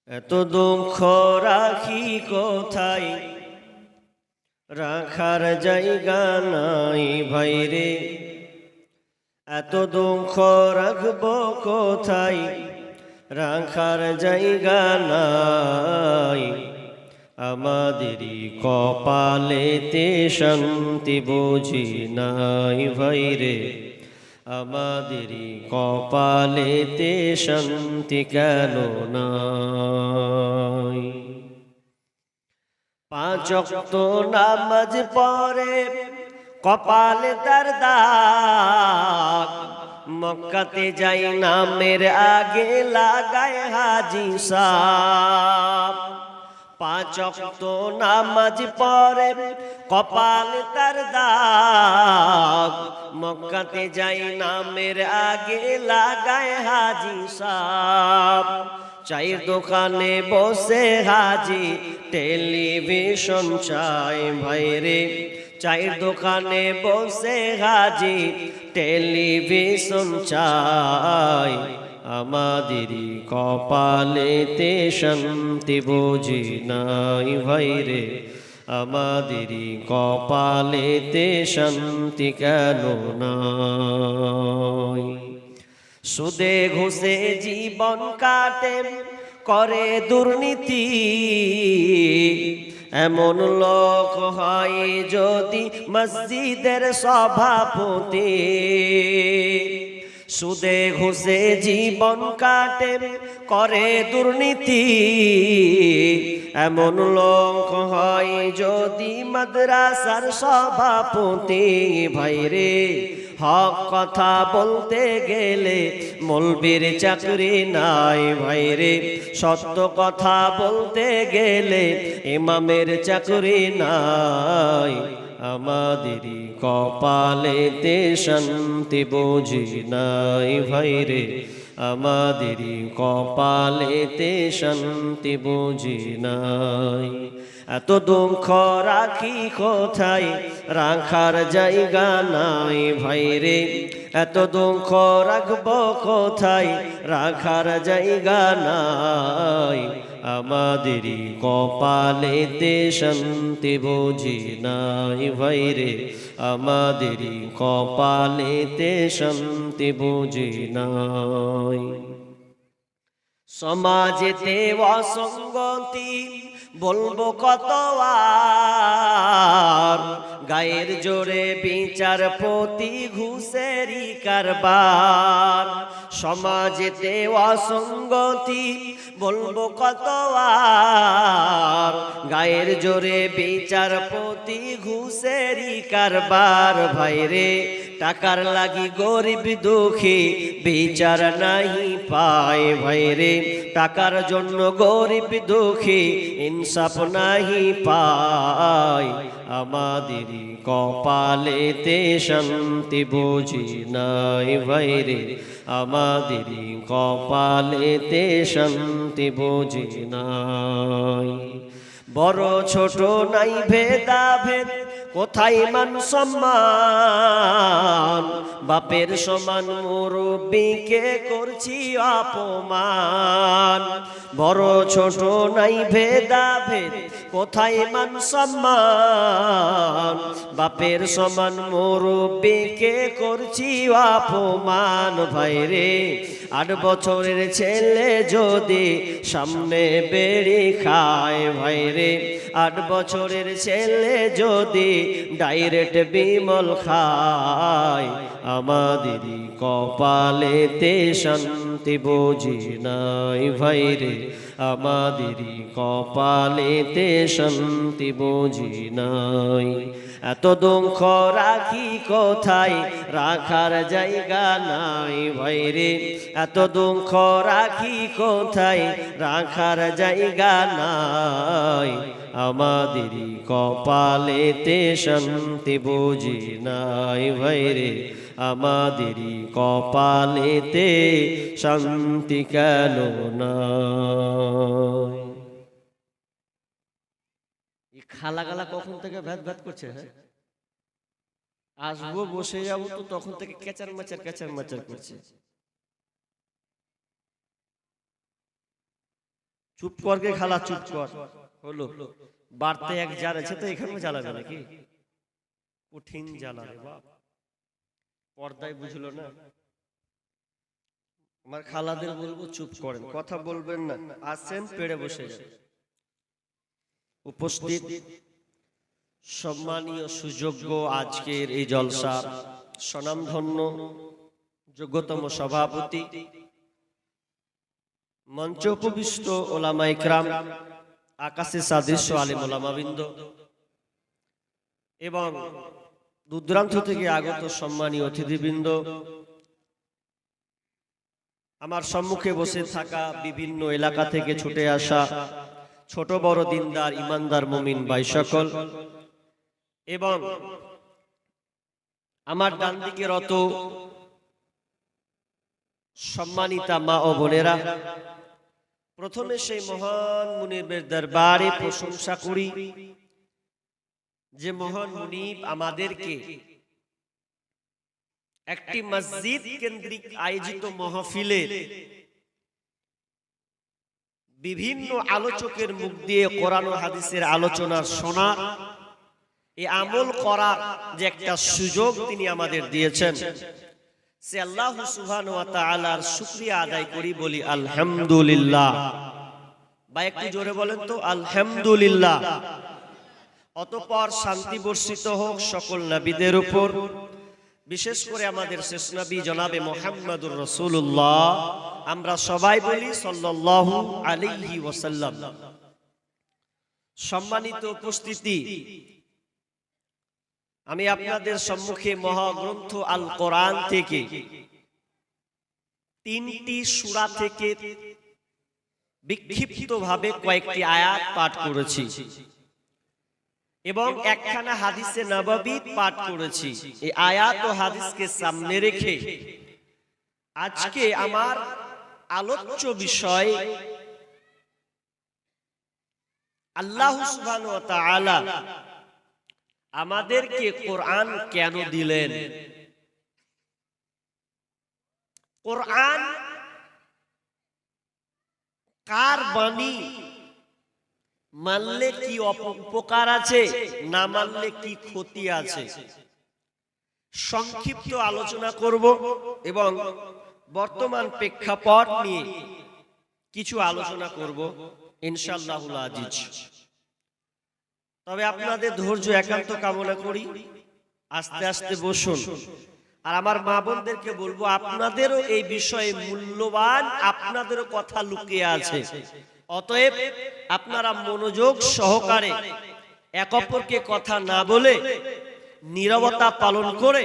এত দুঃখ রাখি কোথায়, রাখার জায়গা নাই ভাইরে। এত দুঃখ রাখবো কোথায়, রাখার জায়গা নাই। আমাদেরই কপালেতে শান্তি বুঝি নাই ভাইরে। আমাদেরই কপালেতে শান্তি কেন নাই। পাঁচ ওয়াক্ত নামাজ পড়ে কপালে তার দাগ, মক্কাতে যাই নামের আগে লাগায় হাজি সাহেব। পাঁচ ওয়াক্ত নামাজ পড়ে কপালে তার দাগ, মক্কাতে যাই নামের আগে লাগায় হাজি সাহেব। চায়ের দোকানে বসে হাজি টেলিভিশন চাই ভাইরে। চায়ের দোকানে বসে হাজি টেলিভিশন চাই। আমাদেরই কপালেতে শান্তি বুঝি নাই ভাইরে। আমাদেরই কপালেতে শান্তি কেন নাই। সুদে ঘুষে জীবন কাটে করে দুর্নীতি, এমন লোক হয় যদি মসজিদের সভাপতি। সুদে ঘুষে জীবন কাটে করে দুর্নীতি, এমন লোক হয় যদি মাদ্রাসার সভাপতি ভাইরে। হক কথা বলতে গেলে মৌলবীর চাকরি নাই ভাইরে। সত্য কথা বলতে গেলে ইমামের চাকরি নাই। আমাদেরই কপালেতে শান্তি বুঝি নাই ভাইরে। আমাদেরই কপালেতে শান্তি বুঝি নাই। এত দুঃখ রাখি কোথায়, রাখার জায়গা নাই ভাইরে। এত দুঃখ রাখবো কোথায়, রাখার জায়গা নাই। আমাদেরই কপালেতে শান্তি বুঝি নাই ভাইরে। আমাদেরই কপালেতে শান্তি বুঝি নাই। সমাজেতে অসঙ্গতি বলবো কত আর, গায়ের জোরে বিচারপতি ঘুষেরই কারবার। সমাজেতে অসঙ্গতি বলবো কত আর, গায়ের জোরে বিচারপতি ঘুষেরই কারবার ভাইরে। টাকার লাগি গরিব দুঃখী বিচার নাহি পায় ভাইরে। টাকার জন্য গরিব দুঃখী ইনসাফ নাহি পায়। আমাদেরই কপালেতে শান্তি বুঝি নাই ভাইরে। আমাদেরই কপালেতে শান্তি বুঝি নাই। বড় ছোট নাই ভেদাভেদ, কোথায় মান সম্মান। বাপের সমান মুরব্বিকে করছি অপমান। বড় ছোট নাই ভেদাভেদ, কোথায় মান সম্মান। বাপের সমান মুরব্বিকে করছি অপমান ভাইরে। 8 বছরের ছেলে যদি সামনে বেড়ি খায় ভাইরে। 8 বছরের ছেলে যদি ডাইরেক্ট বিমল খায়। আমাদেরই কপালেতে শান্তি বুঝি নাই ভাইরে। আমাদেরই কপালেতে শান্তি বুঝি নাই। এত দুঃখ রাখি কোথায়, রাখার জায়গা নাই ভাইরে। এত দুঃখ রাখি কোথায়, রাখার জায়গা নাই। আমাদেরই কপালেতে শান্তি বুঝি নাই ভাইরে। আমাদেরই কপালেতে শান্তি কেন নাই। খালা গালা কখন থেকে ভ্যাত ভ্যাত করছে, হ্যাঁ? আসবো বসে যাবো তো তখন থেকে কেচার মাচার করছে। চুপ করকে খালা চুপ কর হলো বাড়তে এক জার আছে তো এখানেও জ্বালাবে নাকি কঠিন জ্বালাবে বাপ পর্দায় বুঝলো না আমার খালাদের বলবো চুপ করেন কথা বলবেন না আসেন পেড়ে বসে যান উপস্থিত সম্মানীয় সুযোগ্য আজকের এই জলসার স্বনামধন্য যোগ্যতম সভাপতি মঞ্চ উপবিষ্ট ওলামা ইকরাম আকাশে সাদৃশ্য আলিম ওলামাবৃন্দ এবং দূরদূরান্ত থেকে আগত সম্মানীয় অতিথিবৃন্দ আমার সম্মুখে বসে থাকা বিভিন্ন এলাকা থেকে ছুটে আসা ছোট বড় দিনদার ইমানদার মুমিন ভাই সকল এবং আমার ডান দিকে রত সম্মানিতা মা ও বোনেরা প্রথমে সেই মহান মুনিবের দরবারে প্রশংসা করি যে মহান মুনিব আমাদেরকে একটি মসজিদ কেন্দ্রিক আয়োজিত মাহফিলে বিভিন্ন আলোচকের মুখ দিয়ে কোরআন ও হাদিসের আলোচনা শোনা এই আমল করার যে একটা সুযোগ তিনি আমাদের দিয়েছেন সে আল্লাহ সুবহানাহু ওয়া তাআলার শুকরিয়া আদায় করি বলি আলহামদুলিল্লাহ বা একটু জোরে বলেন তো আলহামদুলিল্লাহ অতঃপর শান্তি বর্ষিত হোক সকল নবীদের উপর বিশেষ করে আমাদের শেষ নবী জনাবে মুহাম্মদুর রাসূলুল্লাহ আমরা সবাই বলি সাল্লাল্লাহু আলাইহি ওয়াসাল্লাম সম্মানিত উপস্থিতি আমি আপনাদের সম্মুখে মহাগ্রন্থ আল কোরআন থেকে 3টি সূরা থেকে বিক্ষিপ্তভাবে কয়েকটি আয়াত পাঠ করেছি এবং একখানা হাদিসে নববী পাঠ করেছি এই আয়াত ও হাদিসকে সামনে রেখে আজকে আমার আলোচ্য বিষয় আল্লাহ সুবহানাহু ওয়া তাআলা আমাদেরকে কোরআন কেন দিলেন কোরআন কার বাণী মানলে কি উপকার আছে না মানলে কি ক্ষতি আছে সংক্ষিপ্ত আলোচনা করব এবং বর্তমান প্রেক্ষাপট নিয়ে কিছু আলোচনা করব ইনশাআল্লাহুল আজিজ তবে আপনাদের ধৈর্য একান্ত কামনা করি আস্তে আস্তে বসুন আর আমার মা বোনদেরকে বলবো আপনাদেরও এই বিষয়ে মূল্যবান আপনাদেরও কথা লুকিয়ে আছে অতএব আপনারা মনোযোগ সহকারে এক অপরকে কথা না বলে নীরবতা পালন করে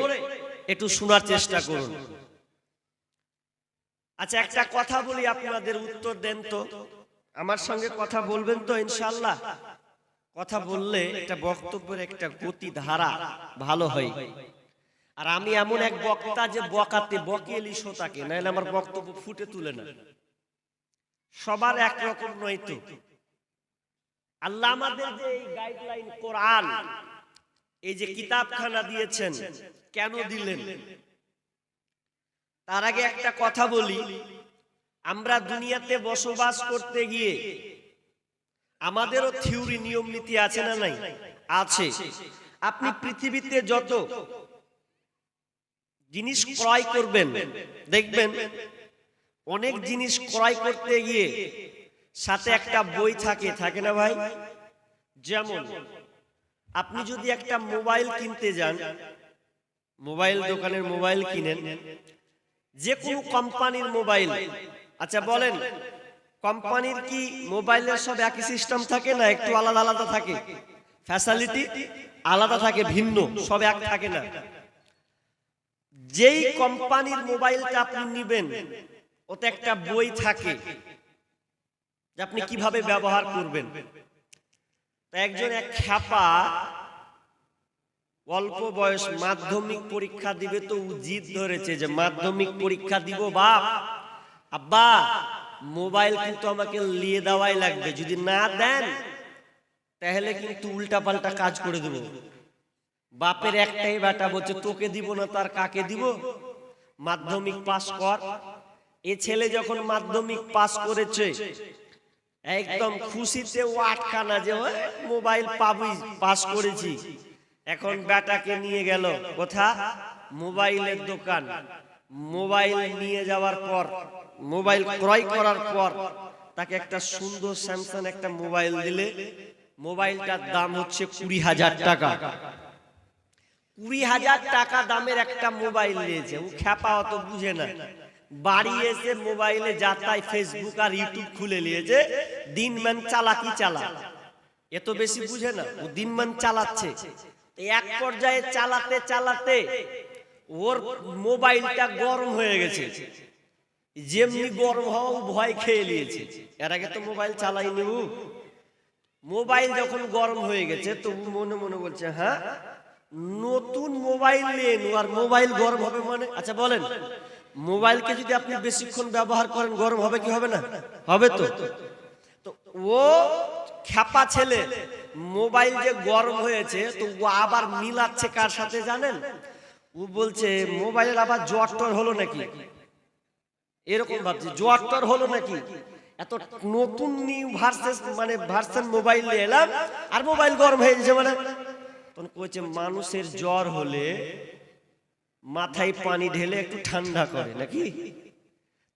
একটু শোনার চেষ্টা করুন আচ্ছা একটা কথা বলি আপনাদের উত্তর দেন তো আমার সঙ্গে কথা বলবেন তো ইনশাআল্লাহ কথা বললে একটা বক্তব্যের একটা গতি ধারা ভালো হয় আর আমি এমন এক বক্তা যে বকাতে বকেলি শোতাকে নাহলে আমার বক্তব্য ফুটে তুলে না সবার এক রকম নয় তো আল্লাহ আমাদের যে এই গাইডলাইন কোরআন এই যে কিতাবখানা দিয়েছেন কেন দিলেন তার আগে একটা কথা বলি আমরা দুনিয়াতে বসবাস করতে গিয়ে আমাদেরও থিওরি নিয়ম নীতি আছে না নাই আছে আপনি পৃথিবীতে যত জিনিস ক্রয় করবেন দেখবেন অনেক জিনিস ক্রয় করতে গিয়ে সাথে একটা বই থাকে না ভাই যেমন আপনি যদি একটা মোবাইল কিনতে যান মোবাইল দোকানের মোবাইল কিনেন যে কোনো কোম্পানির মোবাইল আচ্ছা বলেন কোম্পানির কি মোবাইলের সব একই সিস্টেম থাকে না একটু আলাদা আলাদা থাকে ফ্যাসিলিটি আলাদা থাকে ভিন্ন সব এক থাকে না যেই কোম্পানির মোবাইলটা আপনি নেবেন ওতে একটা বই থাকে যে আপনি কিভাবে ব্যবহার করবেন একজন এক খ্যাপা অল্প বয়স মাধ্যমিক পরীক্ষা দিবে তো জিদ ধরেছে যে মাধ্যমিক পরীক্ষা দিব বাপ আব্বা মোবাইল কিন্তু আমাকে নিয়ে দেওয়াই লাগবে যদি না দেন তাহলে কিন্তু উল্টা পাল্টা কাজ করে দেব বাপের একটাই বেটা বলছে তোকে দিব না তার কাকে দিব মাধ্যমিক পাস কর এ ছেলে যখন মাধ্যমিক পাস করেছে একদম খুশিতে ও আটকানা যে মোবাইল পাবই, পাস করেছি। এখন বেটাকে নিয়ে গেল কোথা, মোবাইলের দোকান। মোবাইল নিয়ে যাওয়ার পর, মোবাইল ক্রয় করার পর তাকে একটা সুন্দর স্যামসাং একটা মোবাইল দিলে, মোবাইলটার দাম হচ্ছে 20,000 টাকা। 20,000 টাকা দামের একটা মোবাইল নিয়েছে। ও খ্যাপা, অত বুঝে না। বাড়ি এসে মোবাইলে যাতাই ফেসবুক আর ইউটিউব খুলে নিয়েছে, দিনমান চালাকি চালা। এত বেশি বুঝে না, ও দিনমান চালাচ্ছে। এক পর্যায়ে চালাতে চালাতে ওর মোবাইলটা গরম হয়ে গেছে। যেমনি গরম হওয়া ভয় খেয়ে নিয়েছে। এর আগে তো মোবাইল চালাইনি। মোবাইল যখন গরম হয়ে গেছে তো মনে মনে বলছে, হ্যাঁ নতুন মোবাইল নিয়ে নো, আর মোবাইল গরম হবে মানে? আচ্ছা বলেন, মোবাইলকে যদি আপনি বেশিক্ষণ ব্যবহার করেন গরম হবে কি হবে না? হবে তো। তো ও খ্যাপা ছেলে, মোবাইল যে গরম হয়েছে তো ও আবার মিলাচ্ছে কার সাথে জানেন? ও বলছে মোবাইলের আবার জ্বর টর হলো নাকি, এরকম ভাবছে জ্বর টর হলো নাকি। এত নতুন নিউ ভার্সন মোবাইল নিয়ে এলাম আর মোবাইল গরম হয়ে গেছে মানে? তখন কইছে মানুষের জ্বর হলে মাথায় পানি ঢেলে একটু ঠান্ডা করে নাকি।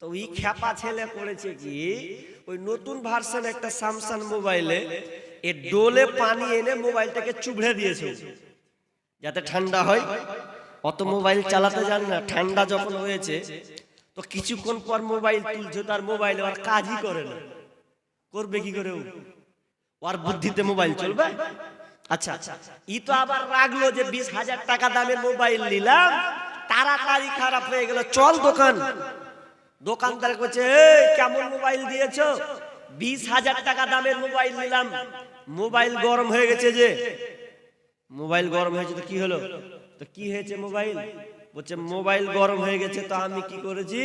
তো ওই খ্যাপা ছেলে করেছে কি, ওই নতুন ভার্সন একটা স্যামসাং মোবাইলে এ ডোলে পানি এনে মোবাইলটাকে চুবড়ে দিয়েছে যাতে ঠান্ডা হয়। অত মোবাইল চালাতে জানে না। ঠান্ডা যখন হয়েছে তো কিছুক্ষণ পর মোবাইল তুলছে, তার মোবাইল আর কাজই করে না। করবে কি করে? ওর বুদ্ধিতে মোবাইল চলবে? আচ্ছা, ই তো আবার রাগলো যে 20,000 টাকা দামের মোবাইল নিলাম, তাড়াতাড়ি খারাপ হয়ে গেল, চল দোকান। দোকানদার কইছে, কেমন মোবাইল দিয়েছো? 20,000 টাকা দামের মোবাইল নিলাম, মোবাইল গরম হয়ে গেছে। যে মোবাইল গরম হয়েছে তো কি হলো? তো কি হয়েছে মোবাইল? বলছে মোবাইল গরম হয়ে গেছে তো আমি কি করেছি,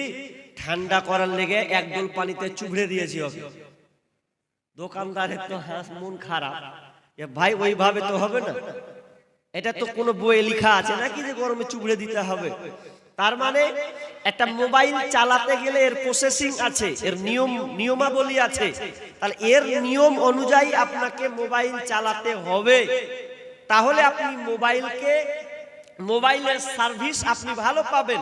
ঠান্ডা করার লেগে এক ডোল পানিতে চুবড়ে দিয়েছি ওকে। দোকানদারের তো মন খারাপ, ভাই ওইভাবে তো হবে না। এটা তো কোনো বইয়ে লেখা আছে নাকি যে গরমে চুবড়ে দিতে হবে? তার মানে একটা মোবাইল চালাতে গেলে এর প্রসেসিং আছে, এর নিয়মাবলী আছে। তাহলে এর নিয়ম অনুযায়ী আপনাকে মোবাইল চালাতে হবে, তাহলে আপনি মোবাইলের সার্ভিস আপনি ভালো পাবেন।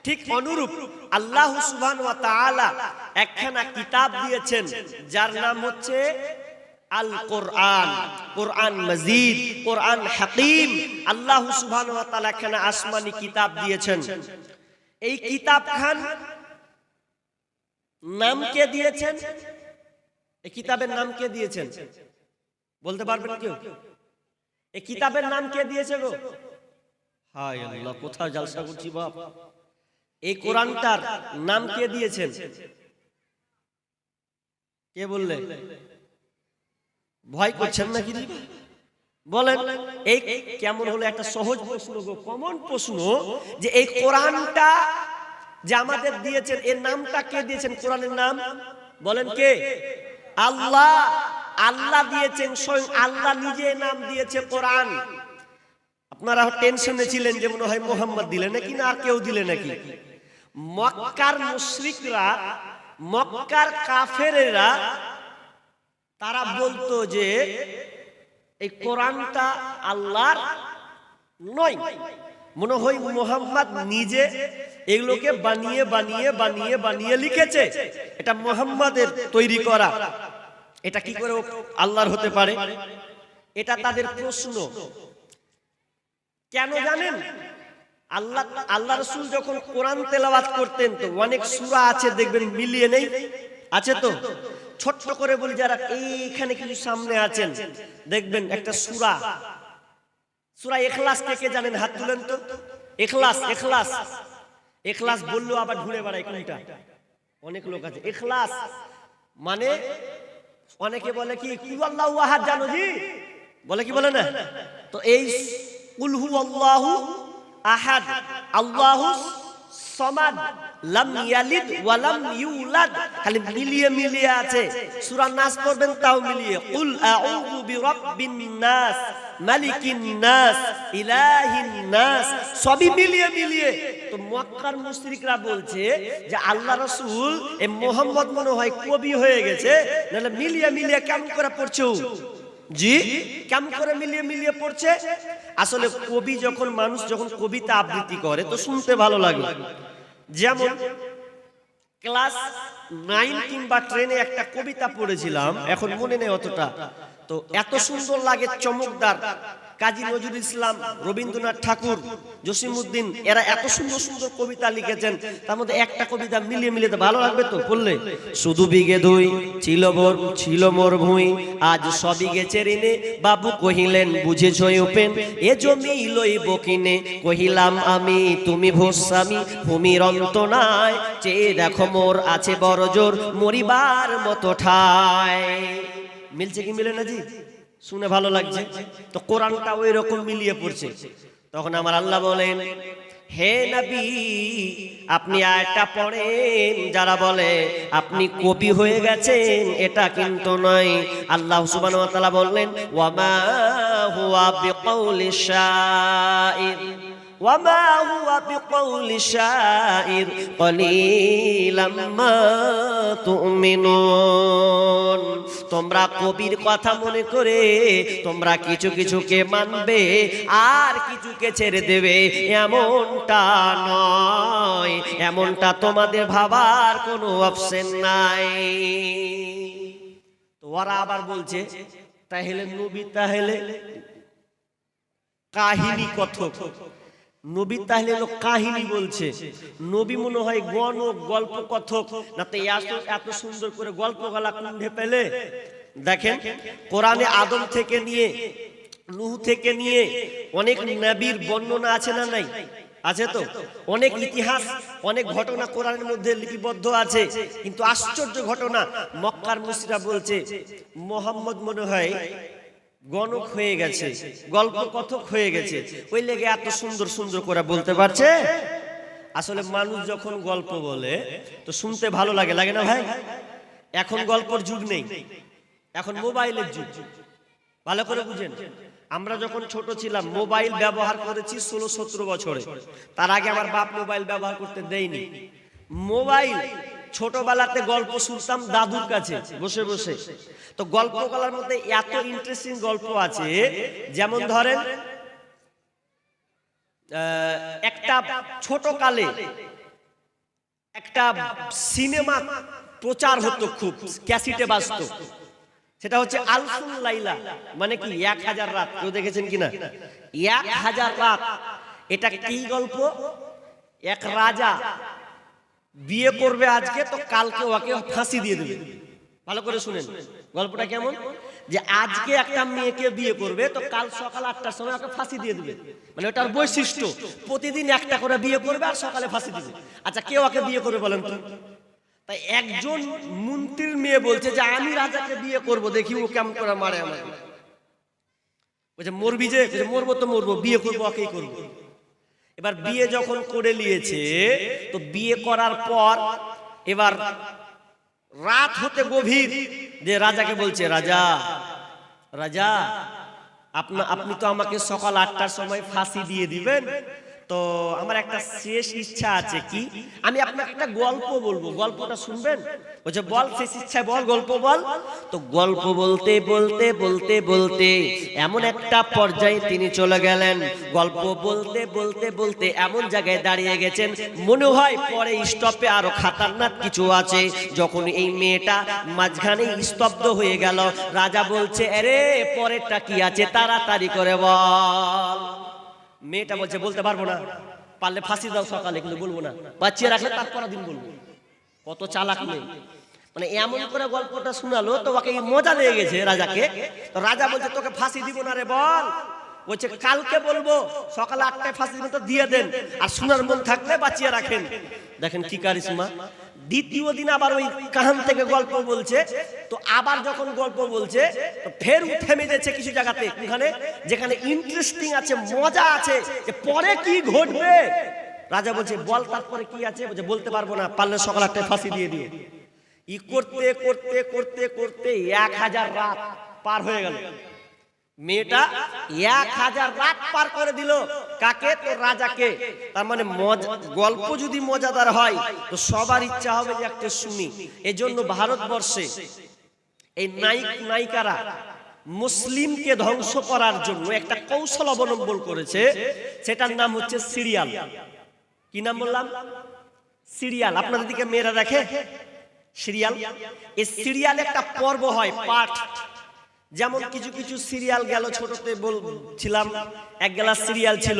ঠিক অনুরূপ আল্লাহ সুবহানাহু ওয়া তাআলা একখানা কিতাব দিয়েছেন যার নাম হচ্ছে আল কোরআন, কোরআন মজিদ, কোরআন হাকিম। আল্লাহ সুবহানাহু ওয়া তাআলা একখানা আসমানি কিতাব দিয়েছেন। এই কিতাব খান নাম কে দিয়েছেন? এই কিতাবের নাম কে দিয়েছেন বলতে পারবেন কেউ? এই কিতাবের নাম কে দিয়েছে গো? হায় আল্লাহ, কোথায় জলসা করছি বাপ। এই কোরআনটার নাম কে দিয়েছেন? কে বললে? ভয় করছেন নাকি? বলেন। এই কেমন হলো একটা সহজ প্রশ্ন গো, কমন প্রশ্ন, যে এই কোরআনটা যে আমাদের দিয়েছেন এর নামটা কে দিয়েছেন? কোরআনের নাম বলেন কে? আল্লাহ। আল্লাহ দিয়েছেন, স্বয়ং আল্লাহ নিজে নাম দিয়েছে কোরআন। আপনারা টেনশনে ছিলেন যে মনে হয় মোহাম্মদ দিলে নাকি না আর কেউ দিলে নাকি। মক্কার মুশরিকরা, মক্কার কাফেরেরা তারা বলতো যে এই কোরআনটা আল্লাহর নয়, মনে হয় মুহাম্মদ নিজে এগুলোকে বানিয়ে বানিয়ে বানিয়ে বানিয়ে লিখেছে, এটা মুহাম্মাদের তৈরি করা, এটা কি করে আল্লাহর হতে পারে? এটা তাদের প্রশ্ন। কেন জানেন? আল্লাহ রাসূল যখন কোরআন তেলাওয়াত করতেন তো অনেক সূরা আছে দেখবেন মিলিয়ে নেই, আছে তো? ছোট্ট করে বলি, যারা এইখানে কিছু সামনে আছেন দেখবেন একটা সূরা, সূরা ইখলাস কে জানেন? হাত তুলেন তো। ইখলাস, ইখলাস, ইখলাস বললেও আবার ঘুরে বেড়ায় কোনটা? অনেক লোক আছে। ইখলাস মানে অনেকে বলে কি কুল আল্লাহু আহাদ, জানো জি? বলে কি বলে না? তো এই কুল হু আল্লাহু আহাদ, আল্লাহু সামাদ, লাম ইয়ালিদ ওয়া লাম ইউলাদ, খালি মিলিয়ে মিলিয়ে আছে। সূরা নাস পড়বেন তাও মিলিয়ে, কুল আউযু বিরাব্বিন নাস, মালিকিন নাস, ইলাহিন নাস, সবই মিলিয়ে মিলিয়ে। তো মক্কার মুশরিকরা বলছে যে আল্লাহ রাসূল এই মুহাম্মদ মনে হয় কবি হয়ে গেছে, নাহলে মিলিয়ে মিলিয়ে কেমন করে পড়ছে ও? জি, কেমন করে মিলিয়ে মিলিয়ে পড়ছে? আসলে কবি যখন, মানুষ যখন কবিতা আবৃত্তি করে তো শুনতে ভালো লাগে। যেমন ক্লাস 9 কিংবা 10-এ একটা কবিতা পড়েছিলাম, এখন মনে নেই অতটা, তো এত সুন্দর লাগে, চমকদার। কাজী নজরুল ইসলাম, রবীন্দ্রনাথ ঠাকুর, জসিমউদ্দিন, এরা এত সুন্দর সুন্দর কবিতা লিখেছেন, তার মধ্যে একটা কবিতা মিলিয়ে মিলিয়ে তো ভালো লাগবে তো পড়লে। শুধু বিঘে দুই ছিল মোর ভুঁই, আজ সবই গেছে ঋণে, বাবু কহিলেন বুঝেছই উপেন, এ জমি লইব কিনে, কহিলাম আমি তুমি ভোস্বামী, ভূমির অন্ত নাই, চেয়ে দেখো মোর আছে বড় জোর, মরিবার মতো ঠাই। মিলছে কি মিলে না জি? শুনে ভালো লাগছে তো। কোরআনটা ওই রকম মিলিয়ে পড়ছে। তখন আমার আল্লাহ বলেন, হে নবী আপনি আয়াতটা পড়েন, যারা বলে আপনি কবি হয়ে গেছেন এটা কিন্তু নয়। আল্লাহ সুবহানাহু ওয়া তাআলা বললেন, ওয়া মা হুয়া বিকাউলি শাইর, ওয়ামা হুয়া বিকাউলি শাইর কলিলাম মা তুমিনুন। তোমরা কবির কথা মনে করে তোমরা কিছু কিছুকে মানবে আর কিছুকে ছেড়ে দেবে, এমনটা নয়, এমনটা তোমাদের ভাবার কোনো অপশন নাই। তো ওরা আবার বলছে তাহলে নবী তাহলে কাহিনী কথক, নবী তাহলে কাহিনী বলছে, নবী মনে হয় গল্প কথক, না তো এত সুন্দর করে গল্প গলা কুণ্ঠে পেলে। দেখেন কোরআনে আদম থেকে নিয়ে, নূহ থেকে নিয়ে অনেক নবীর বর্ণনা আছে না নাই? আছে তো। অনেক ইতিহাস, অনেক ঘটনা কোরআনের মধ্যে লিপিবদ্ধ আছে। কিন্তু আশ্চর্য ঘটনা, মক্কার মুশরিকরা বলছে মুহাম্মদ মনে হয় গণক হয়ে গেছে, গল্প কথক হয়ে গেছে, ওই লেগে এত সুন্দর সুন্দর করে বলতে পারছে। আসলে মানুষ যখন গল্প বলে তো শুনতে ভালো লাগে, লাগে না ভাই? এখন গল্পের যুগ নেই, এখন মোবাইলের যুগ। ভালো করে বুঝেন, আমরা যখন ছোট ছিলাম মোবাইল ব্যবহার করেছি 16-17 বছরে, তার আগে আমার বাপ মোবাইল ব্যবহার করতে দেয়নি। মোবাইল ছোটবেলাতে গল্প শুনতাম দাদুর কাছে বসে বসে। তো গল্প বলার মধ্যে এত ইন্টারেস্টিং গল্প আছে, যেমন ধরেন একটা ছোট কালে একটা সিনেমা প্রচার হতো, খুব ক্যাসেটে বাজতো, সেটা হচ্ছে আলফুল লাইলা, মানে কি 1000 রাত। কেউ দেখেছেন কিনা 1000 রাত? এটা কি গল্প? এক রাজা বিয়ে করবে আজকে, তো কালকে ওকে ফাঁসি দিয়ে দেবে। ভালো করে শুনেন গল্পটা কেমন, যে আজকে একটা মেয়েকে বিয়ে করবে, তো কাল সকাল 8টার সময় ওকে ফাঁসি দিয়ে দেবে। মানে ওটার বৈশিষ্ট্য, প্রতিদিন একটা করে বিয়ে করবে আর সকালে ফাঁসি দিবে। আচ্ছা কে ওকে বিয়ে করবে বলেন তো? তাই একজন মন্ত্রীর মেয়ে বলছে যে আমি রাজাকে বিয়ে করব, দেখি ও কেমন করে মারে আমাকে। বলছে মরবি যে? মরবো তো মরবো, বিয়ে করবো, ওকেই করবো। এবার বিয়ে যখন করে নিয়েছে, তো বিয়ে করার পর এবার রাত হতে গভীর, যে রাজাকে বলছে, রাজা রাজা আপনি তো আমাকে সকাল 8টার সময় ফাঁসি দিয়ে দিবেন, তো আমার একটা শেষ ইচ্ছা আছে। কি? আমি আপনাকে একটা গল্প বলবো, গল্পটা শুনবেন? বলছে বল, শেষ ইচ্ছা বল, গল্প বল। তো গল্প বলতে বলতে বলতে বলতে এমন একটা পর্যায়ে তিনি চলে গেলেন, গল্প বলতে বলতে বলতে এমন জায়গায় দাঁড়িয়ে গেছেন, মনে হয় পরে স্টপে আরো খাতারনাক কিছু আছে। যখন এই মেয়েটা মাঝখানে স্তব্ধ হয়ে গেল, রাজা বলছে, আরে পরেরটা কি আছে তাড়াতাড়ি করে বল। মেয়েটা বলছে বলতে পারবো না, পারলে ফাঁসি দাও সকালে, কিন্তু বলবো না, বাঁচিয়ে রাখলে তারপর দিন বলবো। কত চালাক মেয়ে, মানে এমন করে গল্পটা শোনালো, তো ওকে মজা লেগে গেছে রাজাকে। তো রাজা বলছে তোকে ফাঁসি দিব না রে, বল। বলছে কালকে বলবো, সকালে 8টায় ফাঁসি দিবেন, তো দিয়ে দেন, আর শোনার মন থাকলে বাঁচিয়ে রাখেন। দেখেন কি কারিশমা। দ্বিতীয় দিন আবার ওই কাহান থেকে গল্প বলছে, তো আবার যখন গল্প বলছে, তো ফের থেমে যাচ্ছে কিছু জায়গাতে, ওখানে যেখানে ইন্টারেস্টিং আছে, মজা আছে, যে পরে কি ঘটবে। রাজা বলছে বল তারপরে কি আছে? বলছে বলতে পারবো না, পারলে সকাল 8টায় ফাঁসি দিয়ে দিও। ই করতে করতে করতে করতে 1000 রাত পার হয়ে গেল। মেয়েটা 1000 রাত পার করে দিল কাকে? তো রাজাকে। তার মানে গল্প যদি মজাদার হয় তো সবার ইচ্ছা হবে যে একটা শুনি। এজন্য ভারতবর্ষে এই নায়ক নায়িকারা মুসলিমকে ধ্বংস করার জন্য একটা কৌশল অবলম্বন করেছে, সেটার নাম হচ্ছে সিরিয়াল। কি নাম বললাম? সিরিয়াল। আপনাদের দিকে মেয়েরা দেখে সিরিয়াল? এই সিরিয়াল একটা পর্ব হয়, পাঠ। যেমন কিছু কিছু সিরিয়াল গেল, ছোটতে বলছিলাম এক গ্লাস সিরিয়াল ছিল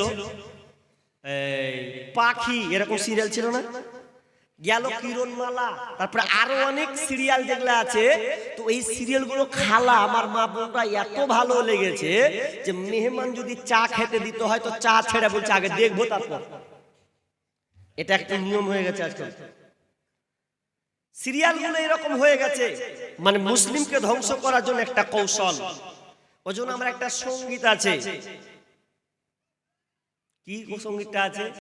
পাখি, এরকম সিরিয়াল ছিল না? গেল কিরণমালা, তারপরে আরো অনেক সিরিয়াল যেগুলো আছে। তো এই সিরিয়ালগুলো খালা আমার মা বোনরা এত ভালো লেগেছে যে মেহমান যদি চা খেতে দিতে হয় তো চা ছেড়ে বলছে আগে দেখবো তারপর। এটা একটা নিয়ম হয়ে গেছে আজকাল। সিরিয়ালগুলো এরকম হয়ে গেছে, মানে মুসলিমকে ধ্বংস করার জন্য একটা কৌশল। ওজন্য আমরা একটা সঙ্গীত আছে, কি সঙ্গীতটা আছে?